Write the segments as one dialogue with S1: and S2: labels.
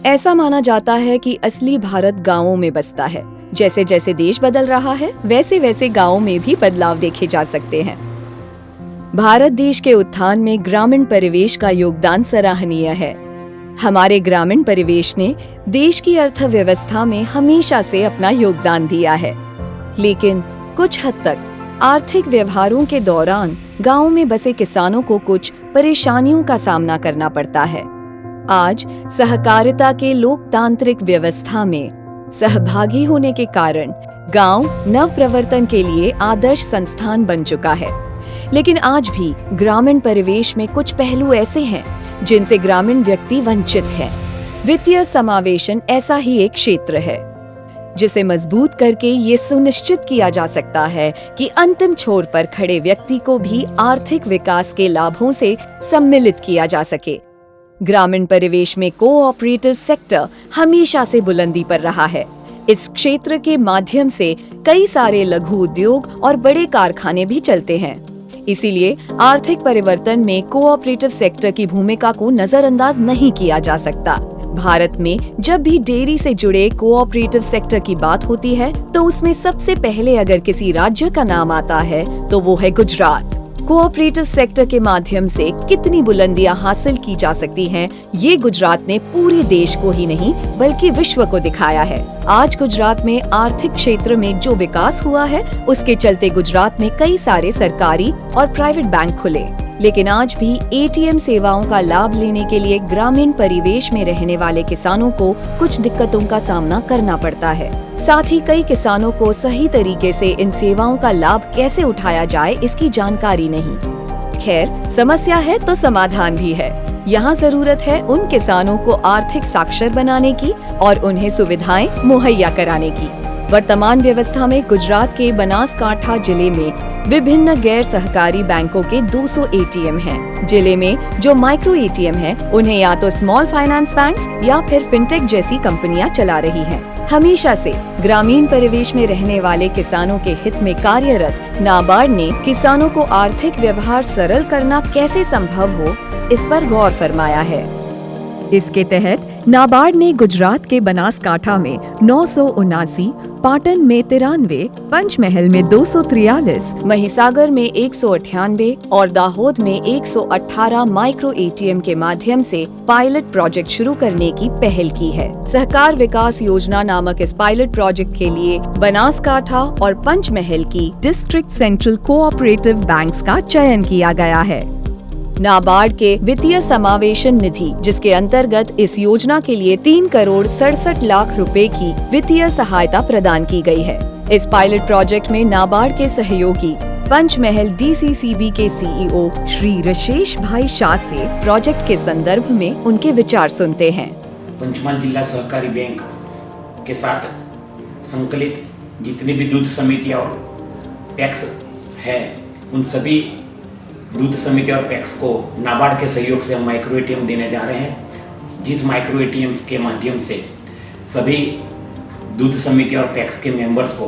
S1: ऐसा माना जाता है कि असली भारत गांवों में बसता है। जैसे जैसे देश बदल रहा है, वैसे वैसे गांवों में भी बदलाव देखे जा सकते हैं। भारत देश के उत्थान में ग्रामीण परिवेश का योगदान सराहनीय है। हमारे ग्रामीण परिवेश ने देश की अर्थव्यवस्था में हमेशा से अपना योगदान दिया है, लेकिन कुछ हद तक आर्थिक व्यवहारों के दौरान गांवों में बसे किसानों को कुछ परेशानियों का सामना करना पड़ता है। आज सहकारिता के लोकतांत्रिक व्यवस्था में सहभागी होने के कारण गांव नवप्रवर्तन के लिए आदर्श संस्थान बन चुका है, लेकिन आज भी ग्रामीण परिवेश में कुछ पहलू ऐसे हैं जिनसे ग्रामीण व्यक्ति वंचित है। वित्तीय समावेशन ऐसा ही एक क्षेत्र है जिसे मजबूत करके ये सुनिश्चित किया जा सकता है कि अंतिम छोर पर खड़े व्यक्ति को भी आर्थिक विकास के लाभों से सम्मिलित किया जा सके। ग्रामीण परिवेश में कोऑपरेटिव सेक्टर हमेशा से बुलंदी पर रहा है। इस क्षेत्र के माध्यम से कई सारे लघु उद्योग और बड़े कारखाने भी चलते हैं। इसीलिए आर्थिक परिवर्तन में कोऑपरेटिव सेक्टर की भूमिका को नजरअंदाज नहीं किया जा सकता। भारत में जब भी डेयरी से जुड़े कोऑपरेटिव सेक्टर की बात होती है तो उसमें सबसे पहले अगर किसी राज्य का नाम आता है तो वो है गुजरात। कोऑपरेटिव सेक्टर के माध्यम से कितनी बुलंदियां हासिल की जा सकती हैं, ये गुजरात ने पूरे देश को ही नहीं बल्कि विश्व को दिखाया है। आज गुजरात में आर्थिक क्षेत्र में जो विकास हुआ है, उसके चलते गुजरात में कई सारे सरकारी और प्राइवेट बैंक खुले, लेकिन आज भी एटीएम सेवाओं का लाभ लेने के लिए ग्रामीण परिवेश में रहने वाले किसानों को कुछ दिक्कतों का सामना करना पड़ता है। साथ ही कई किसानों को सही तरीके से इन सेवाओं का लाभ कैसे उठाया जाए, इसकी जानकारी नहीं। खैर, समस्या है तो समाधान भी है। यहाँ जरूरत है उन किसानों को आर्थिक साक्षर बनाने की और उन्हें सुविधाएं मुहैया कराने की। वर्तमान व्यवस्था में गुजरात के बनासकांठा जिले में विभिन्न गैर सहकारी बैंकों के 200 एटीएम हैं। जिले में जो माइक्रो एटीएम हैं, उन्हें या तो स्मॉल फाइनेंस बैंक्स या फिर फिनटेक जैसी कंपनियां चला रही हैं। हमेशा से ग्रामीण परिवेश में रहने वाले किसानों के हित में कार्यरत नाबार्ड ने किसानों को आर्थिक व्यवहार सरल करना कैसे संभव हो, इस पर गौर फरमाया है। इसके तहत नाबार्ड ने गुजरात के बनासकांठा में 979, पाटन में 93, पंचमहल में 243, महिसागर में 198 और दाहोद में 118 माइक्रो एटीएम के माध्यम से पायलट प्रोजेक्ट शुरू करने की पहल की है। सहकार विकास योजना नामक इस पायलट प्रोजेक्ट के लिए बनासकांठा और पंचमहल की डिस्ट्रिक्ट सेंट्रल कोऑपरेटिव बैंक्स का चयन किया गया है। नाबार्ड के वित्तीय समावेशन निधि, जिसके अंतर्गत इस योजना के लिए 3,67,00,000 रुपए की वित्तीय सहायता प्रदान की गई है। इस पायलट प्रोजेक्ट में नाबार्ड के सहयोगी पंचमहल डीसीसीबी के सीईओ श्री रशेश भाई शाह से प्रोजेक्ट के संदर्भ में उनके विचार सुनते हैं।
S2: पंचमहल जिला सहकारी बैंक के साथ संकलित जितनी भी दूध समितियां और पैक्स है, उन सभी दूध समिति और पैक्स को नाबार्ड के सहयोग से हम माइक्रो एटीएम देने जा रहे हैं, जिस माइक्रो एटीएम्स के माध्यम से सभी दूध समिति और पैक्स के मेंबर्स को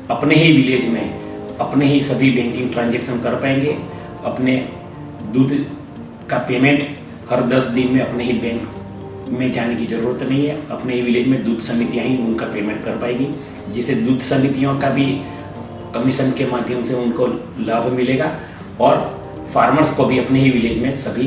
S2: अपने ही विलेज में अपने ही सभी बैंकिंग ट्रांजैक्शन कर पाएंगे। अपने दूध का पेमेंट हर 10 दिन में अपने ही बैंक में जाने की ज़रूरत नहीं है। अपने ही विलेज में दूध समितियाँ ही उनका पेमेंट कर पाएगी, जिससे दूध समितियों का भी कमीशन के माध्यम से उनको लाभ मिलेगा और फार्मर्स को भी अपने ही विलेज में सभी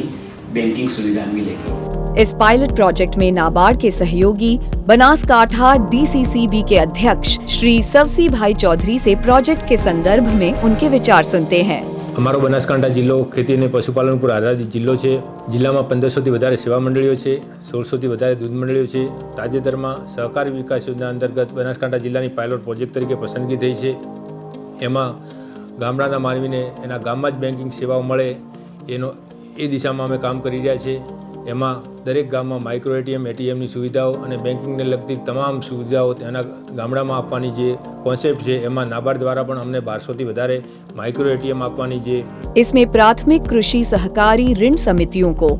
S2: बैंकिंग सुविधा मिलेगी।
S1: इस पायलट प्रोजेक्ट में नाबार्ड के सहयोगी बनासकांठा डीसीसीबी के अध्यक्ष श्री सवसी भाई चौधरी से प्रोजेक्ट के संदर्भ में उनके विचार सुनते हैं।
S3: અમારો બનાસકાંઠા જિલ્લો ખેતી અને પશુપાલન પર આધારિત જિલ્લો છે। જિલ્લામાં 1500થી વધારે સેવા મંડળીઓ છે, 1600થી વધારે દૂધ મંડળીઓ છે। તાજેતરમાં સહકારી વિકાસ યોજના અંતર્ગત બનાસકાંઠા જિલ્લાની પાયલોટ પ્રોજેક્ટ તરીકે પસંદગી થઈ છે। એમાં ગામડાના માનવીને એના ગામમાં જ બેન્કિંગ સેવાઓ મળે એ દિશામાં અમે કામ કરી રહ્યા છીએ। એમાં દરેક ગામમાં માઇક્રો એટીએમની સુવિધાઓ અને બેન્કિંગને લગતી તમામ સુવિધાઓ તેના ગામડામાં આપવાની જે કોન્સેપ્ટ છે, એમાં નાબાર્ડ દ્વારા પણ અમને 1200થી વધારે માઇક્રો એટીએમ આપવાની જે
S1: इसमें प्राथमिक कृषि सहकारी ऋण समितियों को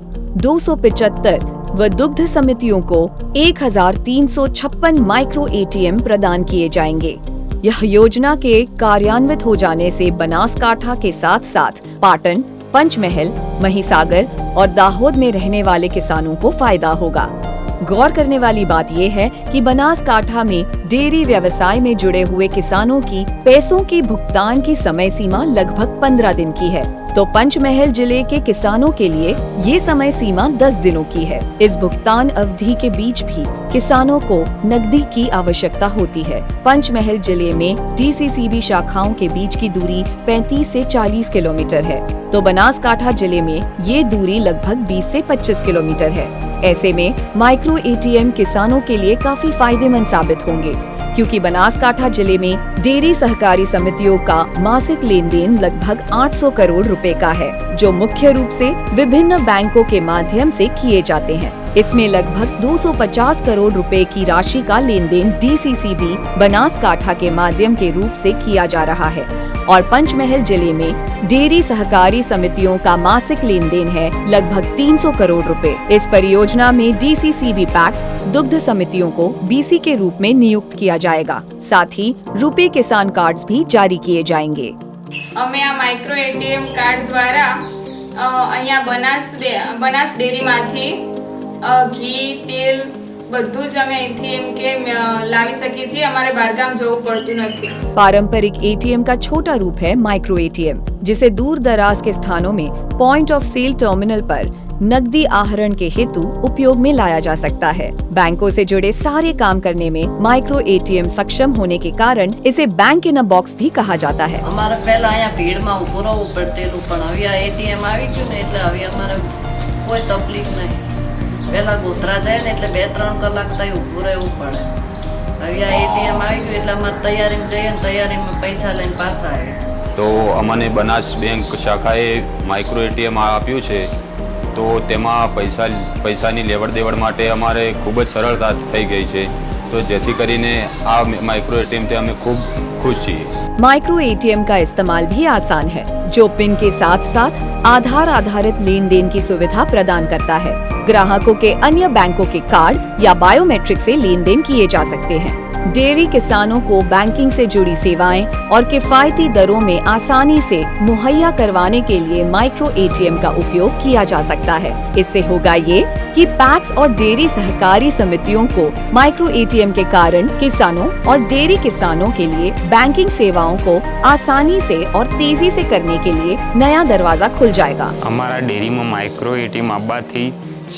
S1: 275 व दुग्ध समितियों को 1356 माइक्रो एटीएम प्रदान किए जाएंगे। यह योजना के कार्यान्वित हो जाने से बनासकांठा के साथ साथ पाटन, पंचमहल, महिसागर और दाहोद में रहने वाले किसानों को फायदा होगा। गौर करने वाली बात ये है कि बनासकांठा में डेयरी व्यवसाय में जुड़े हुए किसानों की पैसों की भुगतान की समय सीमा लगभग 15 दिन की है, तो पंचमहल जिले के किसानों के लिए ये समय सीमा 10 दिनों की है। इस भुगतान अवधि के बीच भी किसानों को नकदी की आवश्यकता होती है। पंचमहल जिले में डीसीसीबी शाखाओं के बीच की दूरी 35 से 40 किलोमीटर है, तो बनासकांठा जिले में ये दूरी लगभग 20 से 25 किलोमीटर है। ऐसे में माइक्रो एटीएम किसानों के लिए काफी फायदेमंद साबित होंगे, क्योंकि बनासकांठा जिले में डेयरी सहकारी समितियों का मासिक लेन देन लगभग 800 करोड़ रुपए का है, जो मुख्य रूप से विभिन्न बैंकों के माध्यम से किए जाते हैं। इसमें लगभग 250 करोड़ रुपए की राशि का लेन देन डीसीसीबी बनासकांठा के माध्यम के रूप से किया जा रहा है और पंचमहल जिले में डेयरी सहकारी समितियों का मासिक लेन देन है लगभग 300 करोड़ रुपए। इस परियोजना में डीसीसीबी पैक्स दुग्ध समितियों को बीसी के रूप में नियुक्त किया जाएगा। साथ ही रुपए किसान कार्ड्स भी जारी किए जाएंगे।
S4: અમે આ માઇક્રો એટીએમ કાર્ડ દ્વારા અહીંયા બનાસ ડેરીમાંથી ઘી તેલ બધું જ અમે અહીંથી એમ કે લાવી શકીએ છીએ। અમારે બહારગામ જવું પડતું નથી।
S1: पारंपरिक एटीएम का छोटा रूप है माइक्रो एटीएम, जिसे दूर दराज के स्थानों में पॉइंट ऑफ सेल टर्मिनल पर नकदी आहरण के हेतु उपयोग में लाया जा सकता है। बैंकों से जुड़े सारे काम करने में माइक्रो एटीएम सक्षम होने के कारण इसे बैंक इन अ बॉक्स भी कहा जाता है।
S5: અમારે પહેલા અહીંયા ભીડમાં ઊભું રહેવું પડતેલું, પણ હવે આ એટીએમ આવી ગયું ને એટલે હવે અમારે કોઈ તકલીફ નહીં। પહેલા ગોધરા જાય ને એટલે 2-3 કલાક ત્યાં ઊભું રહેવું પડે। હવે આ એટીએમ આવી ગયું એટલે અમારે તૈયારીમાં જઈએ ને તૈયારીમાં પૈસા લઈને પાછા આવીએ।
S6: તો અમને બનાસ બેંક શાખાએ માઇક્રો એટીએમ આપ્યું છે, તો તેમાં પૈસાની લેવડ દેવડ માટે અમારે ખૂબ જ સરળતા થઈ ગઈ છે, તો જેથી કરીને આ માઇક્રો એટીએમથી અમે ખૂબ खुश છીએ।
S1: माइक्रो एटीएम का इस्तेमाल भी आसान है, जो पिन के साथ साथ आधार आधारित लेन देन की सुविधा प्रदान करता है। ग्राहकों के अन्य बैंकों के कार्ड या बायोमेट्रिक से लेन देन किए जा सकते हैं। डेयरी किसानों को बैंकिंग से जुड़ी सेवाएं और किफायती दरों में आसानी से मुहैया करवाने के लिए माइक्रो एटीएम का उपयोग किया जा सकता है। इससे होगा ये कि पैक्स और डेयरी सहकारी समितियों को माइक्रो एटीएम के कारण किसानों और डेयरी किसानों के लिए बैंकिंग सेवाओं को आसानी से और तेजी से करने के लिए नया दरवाजा खुल जाएगा।
S7: અમારા ડેરીમાં માઇક્રો એટીએમ આવવાથી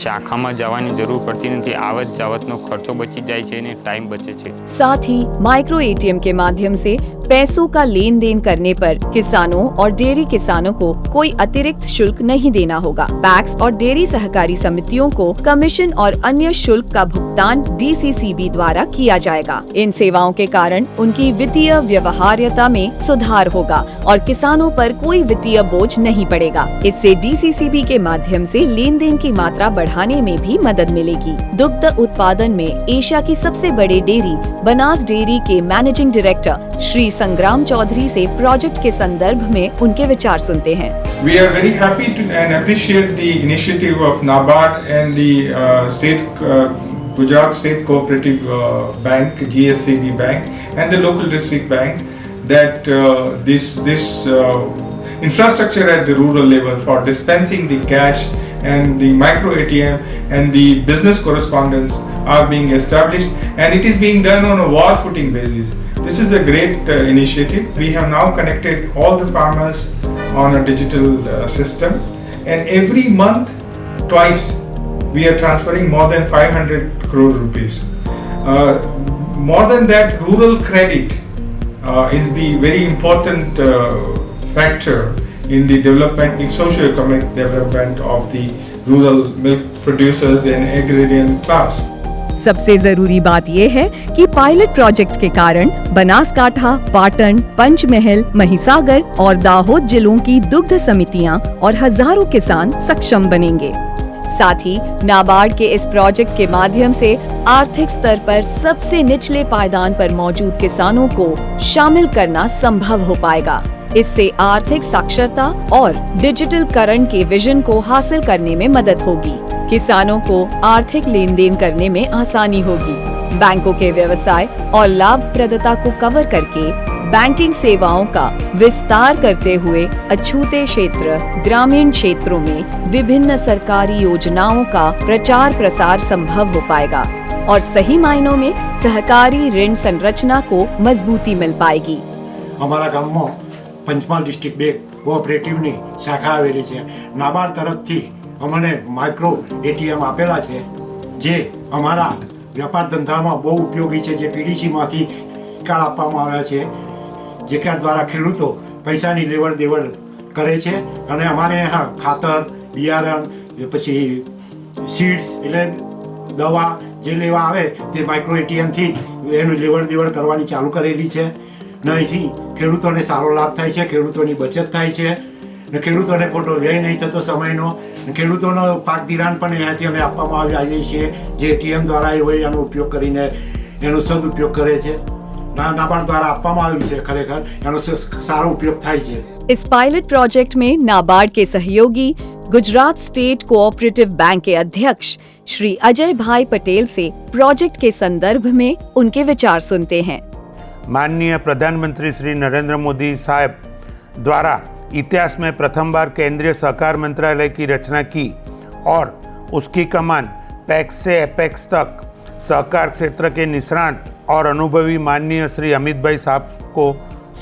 S7: શાખામાં જવાની જરૂર પડતી નથી। આવત જાવતનો ખર્ચો બચી જાય છે અને ટાઈમ બચે છે।
S1: साथ ही माइक्रो एटीएम के माध्यम से पैसों का लेन देन करने पर किसानों और डेयरी किसानों को कोई अतिरिक्त शुल्क नहीं देना होगा। पैक्स और डेयरी सहकारी समितियों को कमीशन और अन्य शुल्क का भुगतान डीसीसीबी द्वारा किया जाएगा। इन सेवाओं के कारण उनकी वित्तीय व्यवहार्यता में सुधार होगा और किसानों पर कोई वित्तीय बोझ नहीं पड़ेगा। इससे डीसीसीबी के माध्यम से लेन देन की मात्रा बढ़ाने में भी मदद मिलेगी। दुग्ध उत्पादन में एशिया की सबसे बड़े डेयरी बनास डेयरी के मैनेजिंग डायरेक्टर श्री संग्राम चौधरी से प्रोजेक्ट के संदर्भ में उनके विचार सुनते हैं।
S8: We are very happy to and appreciate the initiative of NABARD and the Gujarat State Cooperative Bank, GSCB Bank, and the local district bank that this infrastructure at the rural level for dispensing the cash and the micro ATM and the business correspondence are being established, and it is being done on a war footing basis. This is a great initiative. We have now connected all the farmers on a digital system, and every month, twice, we are transferring more than 500 crore rupees. More than that, rural credit is the very important factor in the development, socio-economic development of the rural milk producers and agrarian class.
S1: सबसे जरूरी बात ये है कि pilot project के कारण बनासकांठा, पाटन, पंचमहल, महिसागर और दाहोद जिलों की दुग्ध समितियां और हजारों किसान सक्षम बनेंगे। साथ ही नाबार्ड के इस प्रोजेक्ट के माध्यम से आर्थिक स्तर पर सबसे निचले पायदान पर मौजूद किसानों को शामिल करना संभव हो पाएगा। इससे आर्थिक साक्षरता और डिजिटलकरण के विजन को हासिल करने में मदद होगी। किसानों को आर्थिक लेन देन करने में आसानी होगी। बैंकों के व्यवसाय और लाभप्रदता को कवर करके बैंकिंग सेवाओं का विस्तार करते हुए अछूते क्षेत्र ग्रामीण क्षेत्रों में विभिन्न सरकारी योजनाओं का प्रचार प्रसार संभव हो पाएगा और सही मायनों में सहकारी ऋण संरचना को मजबूती मिल पाएगी।
S9: અમારા ગામમાં પંચમહાલ ડિસ્ટ્રિક્ટ બેંક કોઓપરેટિવની શાખા આવેલી છે। નાબાર્ડ તરફથી અમને માઇક્રો એટીએમ આપેલા છે જે અમારા વ્યાપાર ધંધામાં બહુ ઉપયોગી છે, જે પીડીસીમાંથી કાર્ડ આપવામાં આવ્યા છે, જે કાર્ડ દ્વારા ખેડૂતો પૈસાની લેવડ દેવડ કરે છે અને અમારે यहाँ ખાતર બિયારણ પછી સીડ્સ એટલે દવા જે લેવા આવે તે માઇક્રો એટીએમથી એનું લેવડ દેવડ કરવાની ચાલુ કરેલી છે ને અહીંથી ખેડૂતોને સારો લાભ થાય છે, ખેડૂતોની બચત થાય છે ને ખેડૂતોને ખોટો વ્યય નહીં થતો સમયનો ને ખેડૂતોનો પાક ધિરાણ પણ અહીંયાથી અમે આપવામાં આવીએ છીએ જે એટીએમ દ્વારા એ હોય એનો ઉપયોગ કરીને એનો સદુપયોગ કરે છે। નાબાર્ડ દ્વારા આપવામાં આવ્યું છે, ખરેખર એનો સારો ઉપયોગ થાય છે।
S1: इस पायलट प्रोजेक्ट में नाबार्ड के सहयोगी गुजरात स्टेट कोऑपरेटिव बैंक के अध्यक्ष श्री अजय भाई पटेल से प्रोजेक्ट के संदर्भ में उनके विचार सुनते हैं।
S10: माननीय प्रधानमंत्री श्री नरेंद्र मोदी साहब द्वारा इतिहास में प्रथम बार केंद्रीय सहकार मंत्रालय की रचना की और उसकी कमान पैक्स से एपेक्स तक सहकार क्षेत्र के निष्णात और अनुभवी माननीय श्री अमित भाई साहब को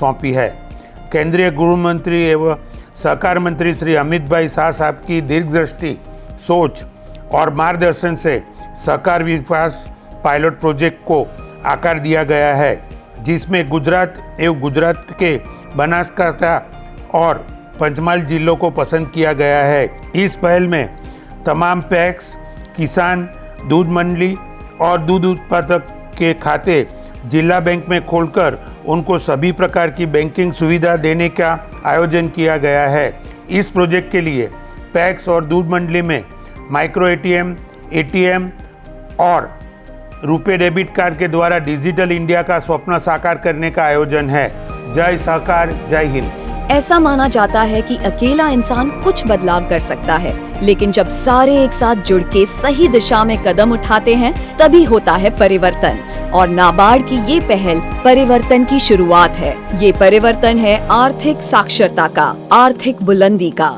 S10: सौंपी है। केंद्रीय गृह मंत्री एवं सहकार मंत्री श्री अमित भाई शाह साहब की दीर्घदृष्टि, सोच और मार्गदर्शन से सहकार विकास पायलट प्रोजेक्ट को आकार दिया गया है, जिसमें गुजरात एवं गुजरात के बनासकांठा और पंचमहाल जिलों को पसंद किया गया है। इस पहल में तमाम पैक्स, किसान, दूध मंडली और दूध उत्पादक के खाते जिला बैंक में खोलकर उनको सभी प्रकार की बैंकिंग सुविधा देने का आयोजन किया गया है। इस प्रोजेक्ट के लिए पैक्स और दूध मंडली में माइक्रो एटीएम और रुपे डेबिट कार्ड के द्वारा डिजिटल इंडिया का स्वप्न साकार करने का आयोजन है। जय सहकार, जय हिंद।
S1: ऐसा माना जाता है कि अकेला इंसान कुछ बदलाव कर सकता है, लेकिन जब सारे एक साथ जुड़ के सही दिशा में कदम उठाते हैं तभी होता है परिवर्तन। और नाबार्ड की ये पहल परिवर्तन की शुरुआत है। ये परिवर्तन है आर्थिक साक्षरता का, आर्थिक बुलंदी का।